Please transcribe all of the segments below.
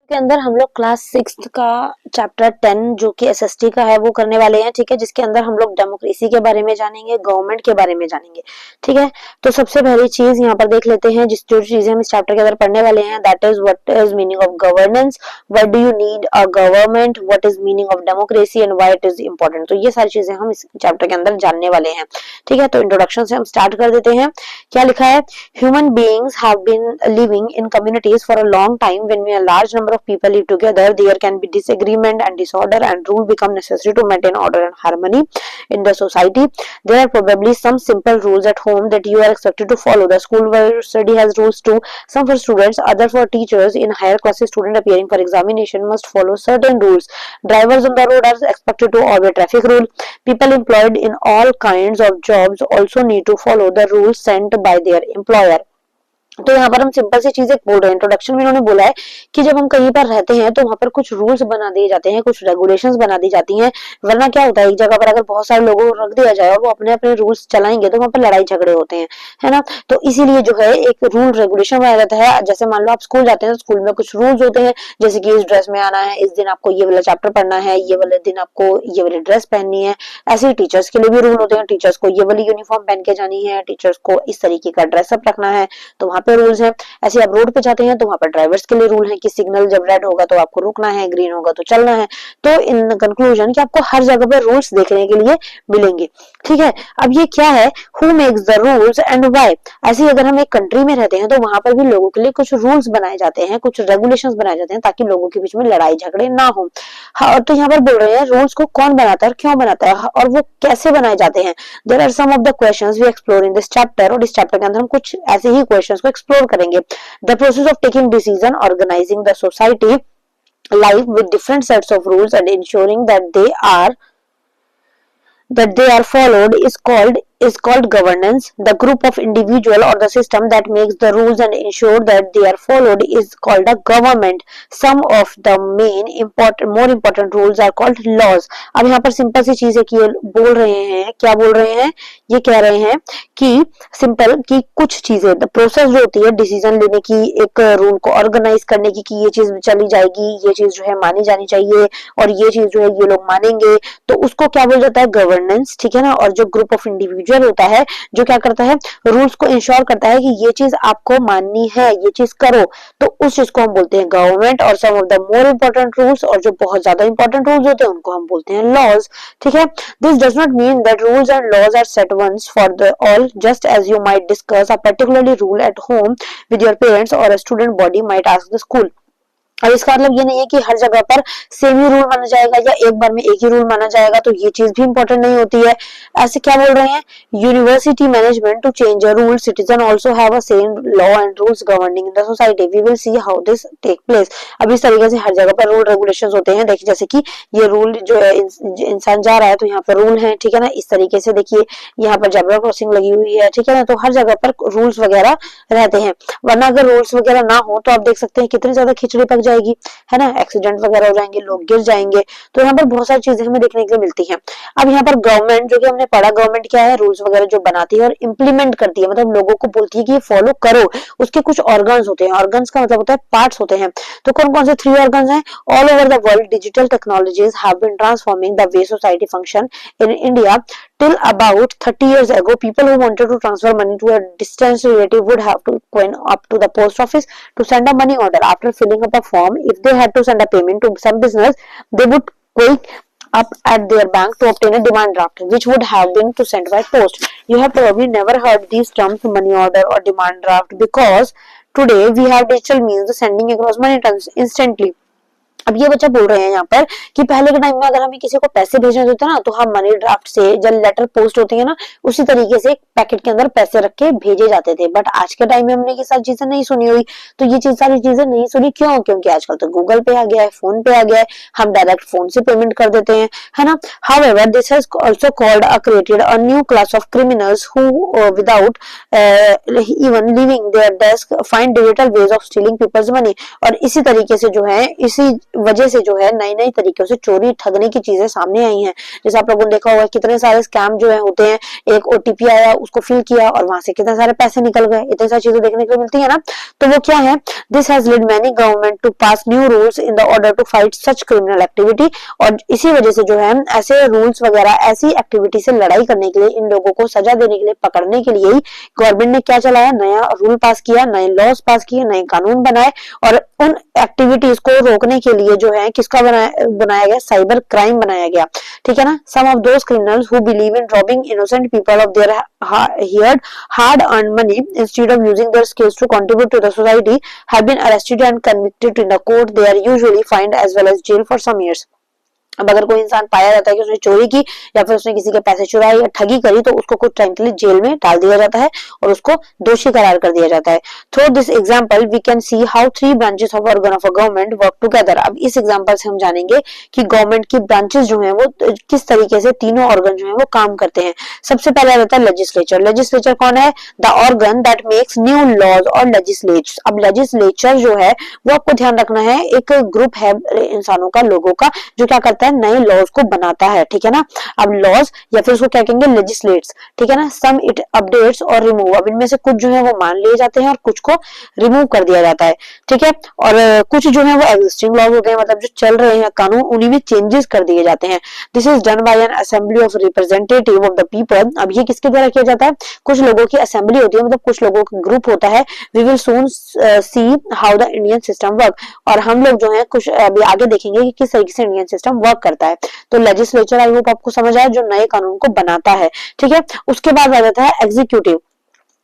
के अंदर हम लोग क्लास 6 का चैप्टर 10 जो कि एसएसटी का है वो करने वाले हैं। ठीक है, जिसके अंदर हम लोग डेमोक्रेसी के बारे में जानेंगे, गवर्नमेंट के बारे में जानेंगे। ठीक है, तो सबसे पहली चीज यहाँ पर देख लेते हैं, जिस जो चीजें हम इस चैप्टर के अंदर पढ़ने वाले हैं, that is what is meaning of governance, what do you need a government, what is meaning of democracy and why it is important. तो ये सारी चीजें हम इस चैप्टर के अंदर जानने वाले हैं। ठीक है, तो इंट्रोडक्शन से हम स्टार्ट कर देते हैं। क्या लिखा है? Human beings have been living in communities for a long time. When a large number of people live together, there can be disagreement and disorder, and rule become necessary to maintain order and harmony in the society. There are probably some simple rules at home that you are expected to follow. The school where study has rules too, some for students, other for teachers. In higher classes, student appearing for examination must follow certain rules. Drivers on the road are expected to obey traffic rule. People employed in all kinds of jobs also need to follow the rules sent by their employer. तो यहाँ पर हम simple सी चीजें बोल रहे हैं। Introduction में इन्होंने बोला है कि जब हम कहीं पर रहते हैं तो वहां पर कुछ रूल्स बना दिए जाते हैं, कुछ रेगुलेशंस बना दी जाती हैं। वरना क्या होता है, एक जगह पर अगर बहुत सारे लोगों को रख दिया जाए और वो अपने अपने रूल्स चलाएंगे तो वहां पर लड़ाई झगड़े होते हैं, है ना। तो इसीलिए जो है एक रूल रेगुलेशन बनाया जाता है। जैसे मान लो आप स्कूल जाते हैं तो स्कूल में कुछ रूल्स होते हैं, जैसे कि इस ड्रेस में आना है, इस दिन आपको ये वाला चैप्टर पढ़ना है, ये वाले दिन आपको ये वाली ड्रेस पहननी है। ऐसे ही टीचर्स के लिए भी रूल होते हैं, टीचर्स को ये वाली यूनिफॉर्म पहन के जानी है, टीचर्स को इस तरीके का ड्रेसअप रखना है, तो वहां पे रूल्स है। ऐसे आप रोड पे जाते हैं तो वहां पर ड्राइवर्स के लिए रूल है कि सिग्नल जब रेड होगा तो आपको रुकना है, ग्रीन होगा तो चलना है। तो इन कंक्लूजन कि आपको हर जगह पे रूल्स देखने के लिए मिलेंगे। ठीक है, अब ये क्या है, who makes the rules and why. ऐसे अगर हम एक कंट्री में रहते हैं तो वहां पर भी लोगों के लिए कुछ रूल्स बनाए जाते हैं, कुछ रेगुलेशंस बनाए जाते हैं, ताकि लोगों के बीच में लड़ाई झगड़े ना हो। हाँ, तो यहाँ पर बोल रहे हैं रूल्स को कौन बनाता है और क्यों बनाता है और वो कैसे बनाए जाते हैं। There are some of the questions we explore in this chapter, और इस चैप्टर के अंदर हम कुछ ऐसे ही क्वेश्चंस को एक्सप्लोर करेंगे। The process of taking decision, organizing the society life with different sets of rules and ensuring that they are followed is called governance. The group of individual or the system that makes the rules and ensure that they are followed is called a government. Some of the more important rules are called laws. अब यहाँ पर simple सी चीज है कि ये बोल रहे हैं, क्या बोल रहे हैं, ये कह रहे हैं कि सिंपल कि कुछ चीजें, द प्रोसेस जो होती है डिसीजन लेने की, एक रूल को ऑर्गेनाइज करने की कि ये चीज चली जाएगी, ये चीज जो है मानी जानी चाहिए और ये चीज जो है ये लोग मानेंगे, तो उसको क्या बोल जाता है, गवर्नेंस। ठीक है ना। और जो ग्रुप ऑफ इंडिविजुअल होता है जो क्या करता है, रूल्स को इंश्योर करता है कि ये चीज आपको माननी है, ये चीज करो, तो उस चीज को हम बोलते हैं गवर्नमेंट। और some of the more important rules, और जो बहुत ज्यादा इंपॉर्टेंट रूल्स होते हैं उनको हम बोलते हैं लॉज। ठीक है, this does not mean that rules and laws are set once for the all, just as you might discuss a particularly rule at home with your parents और a student body might ask the school. अब इसका मतलब ये नहीं है कि हर जगह पर सेम ही रूल माना जाएगा या एक बार में एक ही रूल माना जाएगा, तो ये चीज भी इंपॉर्टेंट नहीं होती है। ऐसे क्या बोल रहे हैं, university management to change a rule, citizen also have a same law and rules governing in the society. We will see how this take place. अब इस तरीके से हर जगह पर रूल रेगुलेशंस होते हैं। देखिए जैसे कि ये रूल जो है इंसान जा रहा है तो यहाँ पर रूल है, ठीक है ना। इस तरीके से देखिए यहाँ पर जेब्रा क्रॉसिंग लगी हुई है, ठीक है ना। तो हर जगह पर रूल्स वगैरह रहते हैं, वरना अगर रूल्स वगैरह ना हो तो आप देख सकते हैं कितनी ज्यादा खिचड़ी पक जाएगी, है ना। एक्सीडेंट वगैरह हो जाएंगे, लोग गिर जाएंगे। तो यहाँ पर बहुत सारी चीजें हमें देखने के लिए मिलती हैं। अब यहाँ पर गवर्नमेंट जो कि हमने पढ़ा, गवर्नमेंट क्या है, रूल्स वगैरह जो बनाती है और इम्प्लीमेंट करती है, मतलब लोगों को बोलती है कि ये फॉलो करो। उसके कुछ ऑर्गन्स होते हैं, ऑर्गन्स का मतलब होता है पार्ट्स होते हैं। तो कौन कौन से 3 ऑर्गन्स हैं? All over the world digital technologies have been transforming the way society function in India. Till about 30 years ago, people who wanted to transfer money to a distant relative would have to go up to the post office to send a money order. After filling up a form, if they had to send a payment to some business, they would go up at their bank to obtain a demand draft, which would have been to send by post. You have probably never heard these terms, money order or demand draft, because today we have digital means of sending across money instantly. अब ये बच्चा बोल रहे हैं यहाँ पर कि पहले के टाइम में अगर हमें किसी को पैसे भेजने होते ना तो हम मनी ड्राफ्ट से, जब लेटर पोस्ट होती है ना, उसी तरीके से पैकेट के अंदर पैसे रख के भेजे जाते थे। बट आज के टाइम में हमने ये सारी चीजें नहीं सुनी हुई। तो ये सारी चीजें नहीं सुनी क्यों? क्योंकि आजकल तो गूगल पे आ गया है, फोन पे आ गया है, हम डायरेक्ट फोन से पेमेंट कर देते हैं, है ना। However, this has also created a new class of criminals who without even leaving their desk find digital ways of stealing people's money। और इसी तरीके से जो है, इसी वजह से जो है नई नई तरीकों से चोरी ठगने की चीजें सामने आई हैं। जैसे आप लोगों ने देखा होगा कितने सारे स्कैम जो है होते हैं, एक ओटीपी आया, उसको फिल किया और वहां से कितने सारे पैसे निकल गए, इतनी सारी चीजें देखने को मिलती है ना। तो वो क्या है, this has led many government to pass new rules in the order to fight such criminal activity. और इसी वजह से जो है ऐसे रूल्स वगैरह, ऐसी एक्टिविटी से लड़ाई करने के लिए, इन लोगों को सजा देने के लिए, पकड़ने के लिए ही गवर्नमेंट ने क्या चलाया, नया रूल पास किया, नए लॉज पास किए, नए कानून बनाए। और उन एक्टिविटीज को रोकने के लिए जो है किसका बनाया गया, साइबर क्राइम बनाया गया, ठीक है ना। Some of those criminals who believe in robbing innocent people of their hard earned money instead of using their skills to contribute to the society have been arrested and convicted in the court. They are usually fined as well as jail for some years. अब अगर कोई इंसान पाया जाता है कि उसने चोरी की या फिर उसने किसी के पैसे चुराए या ठगी करी, तो उसको कुछ टाइम के लिए जेल में डाल दिया जाता है और उसको दोषी करार कर दिया जाता है। Through this example we can see how three branches of organ of a government work together. अब इस एग्जांपल से हम जानेंगे कि गवर्नमेंट की ब्रांचेस जो है वो किस तरीके से, तीनों ऑर्गन जो है वो काम करते हैं। सबसे पहले आता है लेजिस्लेचर। लेजिस्लेचर कौन है, the organ that makes new laws और लेजिस्लेट्स। अब लेजिस्लेचर जो है वो आपको ध्यान रखना है, एक ग्रुप है इंसानों का, लोगों का, जो क्या करता है, नए लॉज को बनाता है, ठीक है ना। अब लॉज या फिर उसको क्या कहेंगे, लेजिस्लेट्स, ठीक है ना। सम इट अपडेट्स और रिमूव। अब इनमें से कुछ जो है वो मान लिए जाते हैं और कुछ को रिमूव कर दिया जाता है, ठीक है। और कुछ जो है वो एग्जिस्टिंग लॉज होते हैं, मतलब जो चल रहे हैं कानून, उन्हीं में चेंजेस कर दिए जाते हैं। This is done by N assembly of representative of the people. अब ये किसके द्वारा किया जाता है, कुछ लोगों की असेंबली होती है, मतलब कुछ लोगों का ग्रुप होता है। We will soon see how the Indian system work. और हम लोग जो है कुछ अभी आगे देखेंगे कि किस तरीके से इंडियन सिस्टम वर्क करता है। तो लेजिस्लेचर आई होप आपको समझ आया, जो नए कानून को बनाता है, ठीक है। उसके बाद आ जाता है एग्जीक्यूटिव।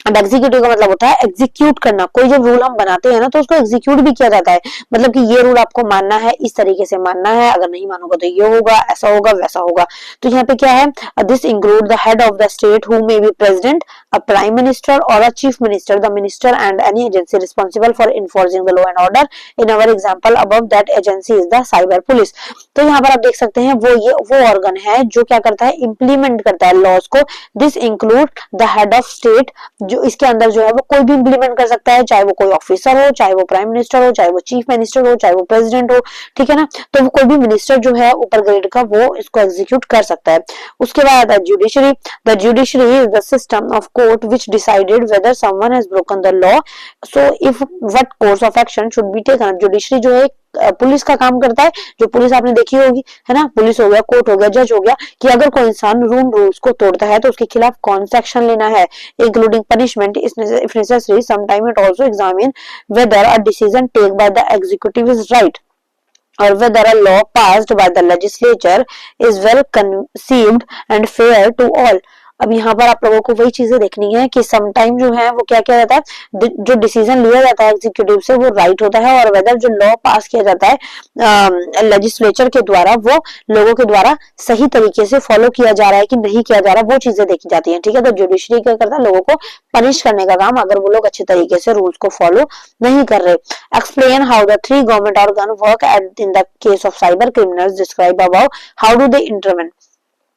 अब एग्जीक्यूटिव का मतलब होता है एग्जीक्यूट करना। कोई जब रूल हम बनाते हैं ना तो उसको एग्जीक्यूट भी किया जाता है, मतलब कि ये रूल आपको मानना है, इस तरीके से मानना है, अगर नहीं मानोगे तो ये होगा, ऐसा होगा, वैसा होगा। तो यहाँ पे क्या है, this include the head of the state who may be president, a prime minister और a chief minister, the minister and any agency responsible for enforcing the law and order. In our example above that agency is the cyber police. तो यहाँ पर आप देख सकते हैं वो organ है जो क्या करता है, इंप्लीमेंट करता है लॉज को। This include the head of state, जो इसके अंदर जो है वो कोई भी इंप्लीमेंट कर सकता है, चाहे वो कोई ऑफिसर हो, चाहे वो प्राइम मिनिस्टर हो, चाहे वो चीफ मिनिस्टर हो, चाहे वो प्रेसिडेंट हो, ठीक है ना। तो वो कोई भी मिनिस्टर जो है ऊपर ग्रेड का, वो इसको एग्जीक्यूट कर सकता है। उसके बाद आता है judiciary. The judiciary is the system of court which decided weather someone has broken the law, so if what course of action should be taken. Judiciary जो है पुलिस का काम करता है, जो पुलिस आपने देखी होगी, है ना, पुलिस हो गया, कोर्ट हो गया, जज हो गया, कि अगर कोई इंसान रूल्स को तोड़ता है तो उसके खिलाफ कौन सा एक्शन लेना है, including punishment if necessary. Sometime it also examine whether a decision take by the executive is right or whether a law passed by the legislature is well conceived and fair to all। अब यहाँ पर आप लोगों को वही चीजें देखनी है कि समटाइम जो है वो क्या किया जाता है, जो डिसीजन लिया जाता है एग्जीक्यूटिव से वो राइट होता है, और वेदर जो लॉ पास किया जाता है लेजिस्लेचर के द्वारा, वो लोगों के द्वारा सही तरीके से फॉलो किया जा रहा है कि नहीं किया जा रहा, वो चीजें देखी जाती है, ठीक है। तो जुडिशरी क्या करता है, लोगों को पनिश करने का काम, अगर वो लोग अच्छे तरीके से रूल्स को फॉलो नहीं कर रहे। Explain how the three government organ work at in the case of cyber criminals describe above, how do they intervene.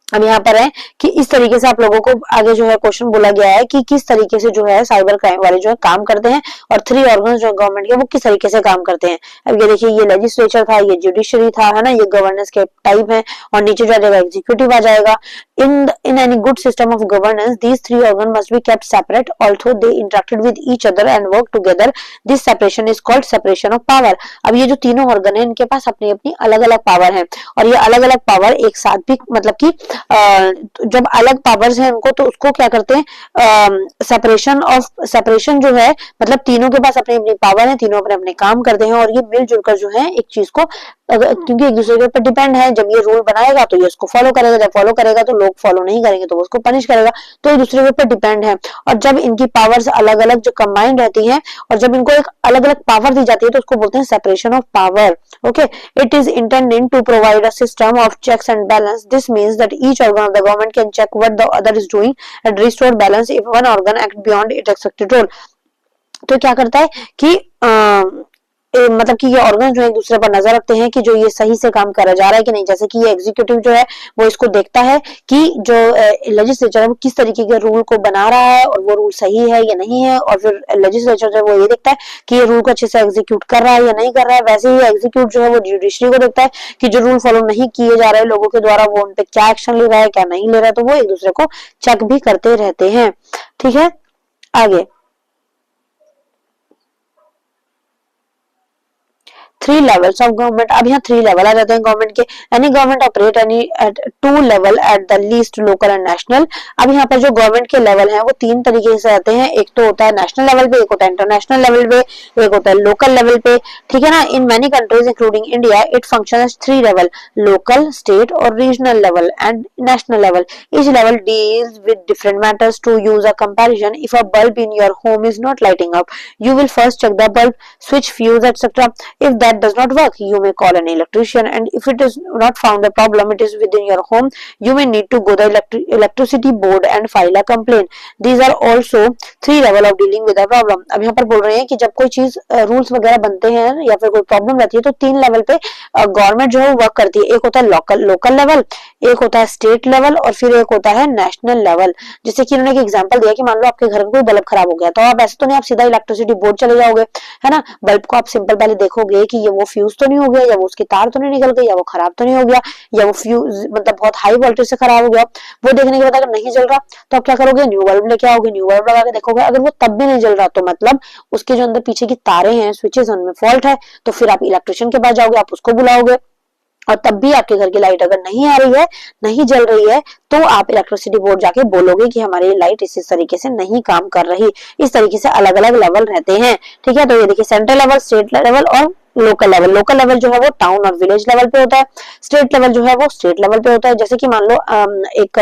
अब यहाँ पर है कि इस तरीके से आप लोगों को आगे जो है क्वेश्चन बोला गया है कि किस तरीके से जो है साइबर क्राइम वाले जो है काम करते हैं, और थ्री ऑर्गन्स जो गवर्नमेंट के वो किस तरीके से काम करते हैं। अब ये देखिए, ये लेजिस्लेचर था, ये जुडिशरी था, है ना, ये गवर्नेंस के टाइप है, और नीचे जो आ जाएगा एग्जीक्यूटिव आ जाएगा। in any good system of governance these three organs must be kept separate although they interacted with each other and work together. This separation is called separation of power। अब ये जो तीनों ऑर्गन है इनके पास अपनी अपनी अलग अलग पावर है, और ये अलग अलग पावर एक साथ भी, मतलब कि जब अलग पावर्स हैं उनको, तो उसको क्या करते हैं, सेपरेशन जो है, मतलब तीनों के पास अपनी अपनी पावर है, तीनों अपने अपने काम करते हैं, और ये मिलजुल कर जो है एक चीज को, क्योंकि एक दूसरे के ऊपर डिपेंड है, जब ये रूल बनाएगा तो ये उसको फॉलो करेगा, जब फॉलो करेगा तो लोग फॉलो नहीं करेंगे तो वो उसको पनिश करेगा, तो एक दूसरे के ऊपर डिपेंड है। और जब इनकी पावर्स अलग अलग जो कंबाइंड रहती हैं, और जब इनको एक अलग अलग पावर दी जाती है तो उसको बोलते हैं separation of power. Okay, it is intended to provide a system of checks and balance. This means that each organ of the government can check what the other is doing and restore balance if one organ act beyond it expected role. तो क्या करता है कि मतलब कि ये organ जो है एक दूसरे पर नजर रखते हैं कि जो ये सही से काम करा जा रहा है कि नहीं। जैसे कि ये एग्जीक्यूटिव जो है वो इसको देखता है कि जो लेजिस्लेचर है वो किस तरीके के रूल को बना रहा है और वो रूल सही है या नहीं है, और फिर लेजिस्लेचर जो है वो ये देखता है कि ये रूल को अच्छे से एग्जीक्यूट कर रहा है या नहीं कर रहा है। वैसे ही एग्जीक्यूट जो है वो जुडिशरी को देखता है कि जो रूल फॉलो नहीं किए जा रहे हैं लोगों के द्वारा वो उन पे क्या एक्शन ले रहा है क्या नहीं ले रहा है, तो वो एक दूसरे को चेक भी करते रहते हैं। ठीक है, आगे 3 levels of government। अब यहाँ 3 लेवल आ जाते हैं गवर्नमेंट के। Any government operate any at 2 level at the least local and national. अब यहाँ पर जो गवर्नमेंट के लेवल हैं वो 3 तरीके से आते हैं। एक तो होता है नेशनल लेवल पे, एक होता है इंटरनेशनल लेवल पे, एक होता है लोकल लेवल पे। ठीक है ना। In many countries including India it function as 3 level, local, state और regional level and national level. Each level deals with different matters. To use a comparison, if a bulb in your home is not lighting up, you will first check the bulb, switch, fuse, etc. If that does not work, you may call an electrician, and if it is not found a problem, it is within your home, you may need to go the electricity board and file a complaint. These are also 3 level of dealing with a problem। अब यहाँ पर बोल रहे हैं कि जब कोई चीज रूल्स वगैरह बनते हैं या फिर कोई प्रॉब्लम रहती है तो 3 लेवल पे गवर्नमेंट जो है वो वर्क करती है। एक होता है लोकल लेवल, एक होता है स्टेट लेवल और फिर एक होता है नेशनल लेवल। जैसे कि उन्होंने एक एग्जांपल दिया कि मान लो आपके घर में कोई बल्ब खराब हो गया, तो आप ऐसे तो नहीं आप सीधा इलेक्ट्रिसिटी बोर्ड चले जाओगे, है ना। बल्ब को आप सिंपल पहले देखोगे कि ये वो फ्यूज तो नहीं हो गया, या वो उसकी तार तो नहीं निकल गई, या वो खराब तो नहीं हो गया, या वो फ्यूज मतलब बहुत हाई वोल्टेज से खराब हो गया। वो देखने के बाद अगर नहीं जल रहा तो आप क्या करोगे, न्यू बल्ब लेके आओगे, न्यू बल्ब लगा के देखोगे। अगर वो तब भी नहीं जल रहा तो मतलब उसके जो अंदर पीछे की तारे हैं, स्विचेस, उनमें फॉल्ट है। तो फिर आप इलेक्ट्रिशियन के पास जाओगे, आप उसको बुलाओगे, और तब भी आपके घर की लाइट अगर नहीं आ रही है, नहीं जल रही है, तो आप इलेक्ट्रिसिटी बोर्ड जाके बोलोगे कि हमारी लाइट इस तरीके से नहीं काम कर रही। इस तरीके से अलग अलग लेवल रहते हैं। ठीक है, तो ये देखिए सेंट्रल लेवल, स्टेट लेवल और लोकल लेवल। लोकल लेवल जो है वो टाउन और विलेज लेवल पे होता है। स्टेट लेवल जो है वो स्टेट लेवल पे होता है। जैसे कि मान लो एक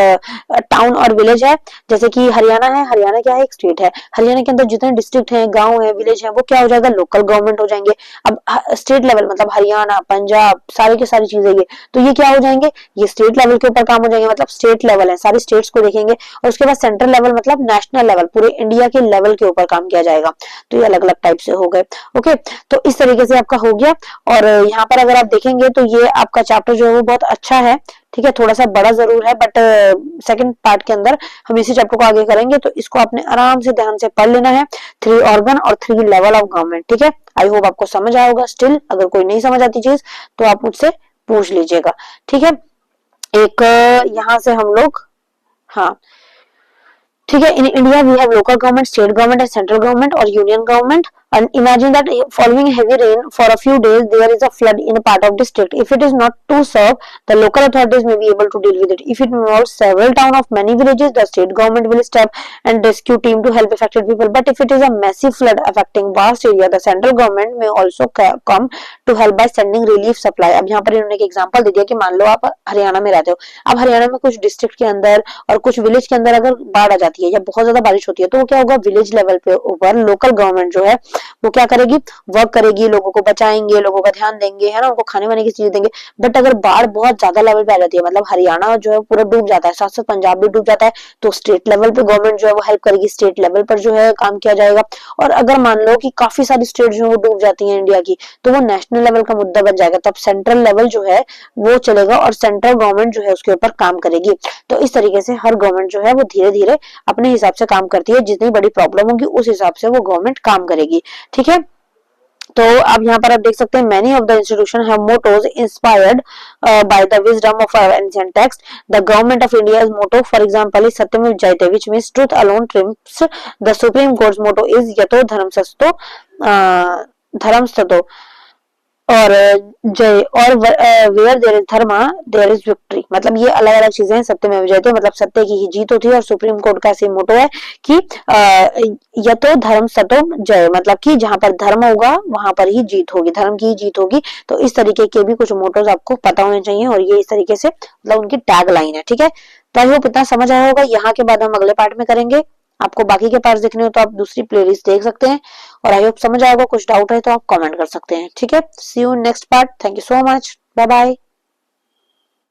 टाउन और विलेज है, जैसे कि हरियाणा है। हरियाणा क्या है, एक स्टेट है। हरियाणा के अंदर जितने डिस्ट्रिक्ट हैं, गांव है, विलेज है, वो क्या हो जाएगा, लोकल गवर्नमेंट हो जाएंगे। अब स्टेट लेवल मतलब हरियाणा, पंजाब, सारी की सारी चीजें तो ये क्या हो जाएंगे, ये स्टेट लेवल के ऊपर काम हो जाएंगे। मतलब स्टेट लेवल है, सारी स्टेट्स को देखेंगे। और उसके बाद सेंट्रल लेवल मतलब नेशनल लेवल, पूरे इंडिया के लेवल के ऊपर काम किया जाएगा। तो ये अलग अलग टाइप से हो गए। ओके, तो इस तरीके से आपका हो गया। और यहाँ पर अगर आप देखेंगे तो ये आपका चैप्टर जो है वो बहुत अच्छा है। ठीक है, थोड़ा सा बड़ा जरूर है, बट सेकंड पार्ट के अंदर हम इसी चैप्टर को आगे करेंगे। तो इसको आपने आराम से ध्यान से पढ़ लेना है। 3 ऑर्गन और 3 लेवल ऑफ गवर्नमेंट। ठीक है, आई होप आपको समझ आया होगा। स्टिल अगर कोई नहीं समझ आती चीज तो आप मुझसे पूछ लीजिएगा। ठीक है, एक यहाँ से हम लोग, हाँ ठीक है, in India we have local government, state government and central government और union government. And imagine that following heavy rain for a few days, there is a flood in a part of district. If it is not to serve, the local authorities may be able to deal with it. If it involves several towns of many villages, the state government will step and rescue team to help affected people. But if it is a massive flood affecting vast area, the central government may also come to help by sending relief supply. अब यहाँ पर इन्होंने एक example दे दिया कि मान लो आप हरियाणा में रहते हो। अब हरियाणा में कुछ डिस्ट्रिक्ट के अंदर और कुछ विलेज के अंदर अगर बाढ़ आ जाती है या बहुत ज्यादा बारिश होती है, तो वो क्या होगा, विलेज लेवल पे ऊपर लोकल गवर्नमेंट जो है वो क्या करेगी, वर्क करेगी, लोगों को बचाएंगे, लोगों का ध्यान देंगे, है ना, उनको खाने वाने की चीजें देंगे। बट अगर बाढ़ बहुत ज्यादा लेवल पे आ जाती है, मतलब हरियाणा जो है पूरा डूब जाता है, साथ साथ पंजाब भी डूब जाता है, तो स्टेट लेवल पे गवर्नमेंट जो है वो हेल्प करेगी, स्टेट लेवल पर जो है काम किया जाएगा। और अगर मान लो कि काफी सारी स्टेट जो है वो डूब जाती है इंडिया की, तो वो नेशनल लेवल का मुद्दा बन जाएगा। तब सेंट्रल लेवल जो है वो चलेगा और सेंट्रल गवर्नमेंट जो है उसके ऊपर काम करेगी। तो इस तरीके से हर गवर्नमेंट जो है वो धीरे धीरे अपने हिसाब से काम करती है। जितनी बड़ी प्रॉब्लम होगी उस हिसाब से वो गवर्नमेंट काम करेगी। ठीक है, तो अब यहाँ पर आप देख सकते हैं many of the institution have mottos inspired by the wisdom of our ancient text. The government of India's motto for example is सत्यमेव जयते, which means truth alone triumphs. The Supreme Court's motto is यतो धर्मस्ततो और जय, और where there is dharma there is victory. मतलब ये अलग अलग चीजें हैं। सत्यमेव जयते मतलब सत्य की ही जीत होती है, और सुप्रीम कोर्ट का ऐसे मोटो है कि यतो धर्म सतो जय, मतलब कि जहां पर धर्म होगा वहां पर ही जीत होगी, धर्म की ही जीत होगी। तो इस तरीके के भी कुछ मोटोज आपको पता होने चाहिए, और ये इस तरीके से मतलब उनकी टैग लाइन है। ठीक है, तो आई होप इतना समझ आया होगा। यहाँ के बाद हम अगले पार्ट में करेंगे। आपको बाकी के पार्ट्स देखने हो तो आप दूसरी प्लेलिस्ट देख सकते हैं, और आई होप समझ आएगा। कुछ डाउट है तो आप कमेंट कर सकते हैं। ठीक है, see you next part. Thank you so much, bye bye.